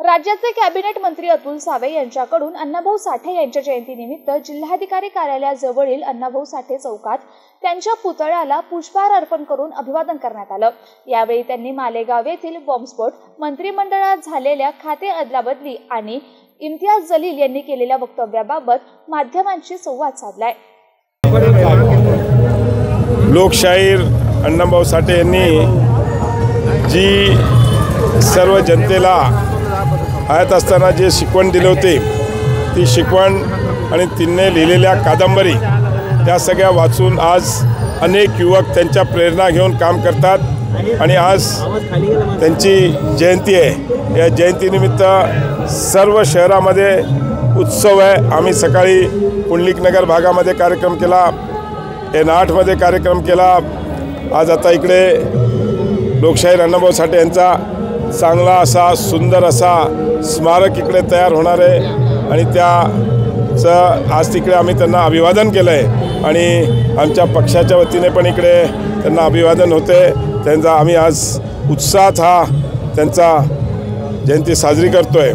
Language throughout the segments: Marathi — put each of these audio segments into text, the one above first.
राज्याचे कॅबिनेट मंत्री अतुल सावे यांच्याकडून अण्णाभाऊ साठे यांच्या जयंतीनिमित्त जिल्हाधिकारी कार्यालयाजवळील अण्णाभाऊ साठे चौकात त्यांच्या पुतळ्याला पुष्पहार अर्पण करून अभिवादन करण्यात आलं। यावेळी त्यांनी मालेगाव येथील बॉम्बस्फोट, मंत्रिमंडळात झालेल्या खाते अदलाबदली आणि इम्तियाज जलील यांनी केलेल्या वक्तव्याबाबत माध्यमांशी संवाद साधलाय। लोकशाहीर अण्णाभाऊ साठे यांनी जी सर्व जनतेला आयत असताना जे शिकवण दिले होते, ती शिकवण आणि तिने लिहिलेल्या कादंबरी त्या सगळ्या वाचून आज अनेक युवक त्यांच्या प्रेरणा घेऊन काम करतात आणि आज त्यांची जयंती आहे। या जयंतीनिमित्त सर्व शहरामध्ये उत्सव आहे। आम्ही सकाळी पुंडलिकनगर भागामध्ये कार्यक्रम केला, N8 मध्ये कार्यक्रम केला। आज आता इकडे लोकशाहीर अण्णाभाऊ साठे यांचा चांगला असा सुंदर असा स्मारक इकडे तयार होणार आहे आणि त्याचं आज तिकडे आम्ही त्यांना अभिवादन केलं आहे आणि आमच्या पक्षाच्या वतीने पण इकडे त्यांना अभिवादन होते। त्यांचा आम्ही आज उत्साहात हा त्यांचा जयंती साजरी करतो आहे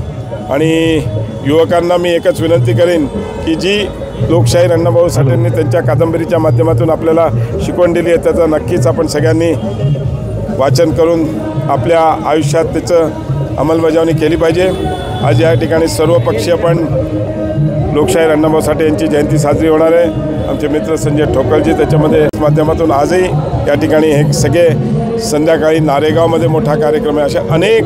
आणि युवकांना मी एकच विनंती करेन की जी लोकशाहीर अण्णाभाऊ साठेंनी त्यांच्या कादंबरीच्या माध्यमातून आपल्याला शिकवण दिली आहे, त्याचं नक्कीच आपण सगळ्यांनी वाचन करून आपल्या आयुष्यात त्याचं अंमलबजावणी केली पाहिजे। आज या ठिकाणी सर्व पक्षीय पण लोकशाहीर अण्णाभाऊ साठे यांची जयंती साजरी होणार आहे। आमचे मित्र संजय ठोकळजी त्याच्यामध्ये माध्यमातून आजही या ठिकाणी हे सगळे संध्याकाळी नारेगावमध्ये मोठा कार्यक्रम आहे। अशा अनेक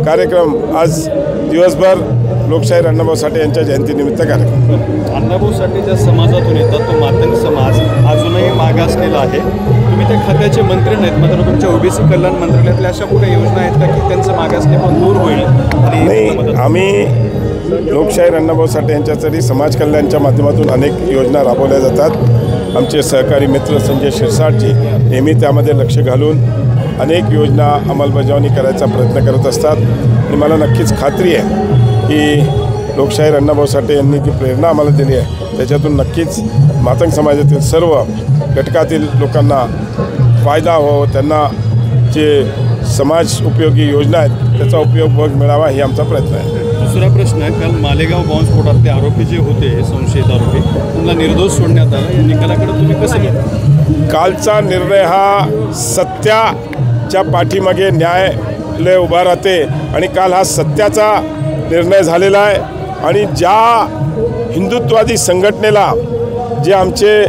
कार्यक्रम आज दिवसभर लोकशाहीर अण्णाभाऊ साठे यांच्या जयंतीनिमित्त कार्यक्रम। अण्णाभाऊ साठेच्या समाजातून येतात, तो मातंग समाज अजूनही मागासलेला आहे। तुम्ही त्या खात्याचे मंत्री नाहीत, मात्र तुमच्या ओबीसी कल्याण मंत्रालयातल्या अशा कुठे योजना आहेत का की त्यांचं मागासलेपण दूर होईल? नाही, आम्ही लोकशाहीर अण्णाभाऊ साठे यांच्यासाठी समाज कल्याणच्या माध्यमातून अनेक योजना राबवल्या जातात। आमचे सहकारी मित्र संजय शिरसाटजी नेहमी त्यामध्ये लक्ष घालून अनेक योजना अंमलबजावणी करायचा प्रयत्न करत असतात आणि मला नक्कीच खात्री आहे की लोकशाहीर अण्णाभाऊ साठे यांनी जी प्रेरणा आम्हाला दिली आहे त्याच्यातून नक्कीच मातंग समाजातील सर्व घटकातील लोकांना फायदा हो, त्यांना जे समाज उपयोगी योजना आहेत त्याचा उपयोग मिळावा ही आमचा प्रयत्न आहे। दुसरा प्रश्न, काल मालेगाव बॉम्बस्फोटातले आरोपी जे होते, संशयित आरोपी, त्यांना निर्दोष सोडण्यात आला, या निकालाकडे तुम्ही कसं घेता? कालचा निर्णय हा सत्याच्या पाठीमागे न्यायालय उभा राहते आणि काल हा सत्याचा निर्णय झालेला आहे आणि ज्या हिंदुत्ववादी संघटनेला जे आमचे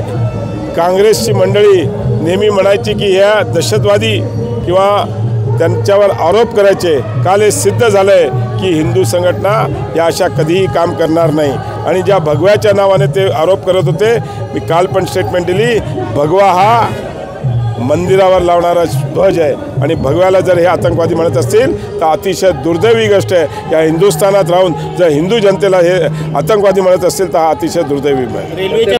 काँग्रेसची मंडळी नेहमी म्हणायची की ह्या दहशतवादी किंवा त्यांच्यावर आरोप करायचे, काल हे सिद्ध झालं आहे की हिंदू संघटना या अशा कधीही काम करणार नाही आणि ज्या भगव्याच्या नावाने ते आरोप करत होते, मी काल पण स्टेटमेंट दिली, भगवा हा मंदिरावर लावणारा ध्वज आहे आणि भगव्याला जर हे आतंकवादी म्हणत असतील तर अतिशय दुर्दैवी गोष्ट आहे। या हिंदुस्थानात राहून जर हिंदू जनतेला हे आतंकवादी म्हणत असतील तर हा अतिशय दुर्दैवी आहे।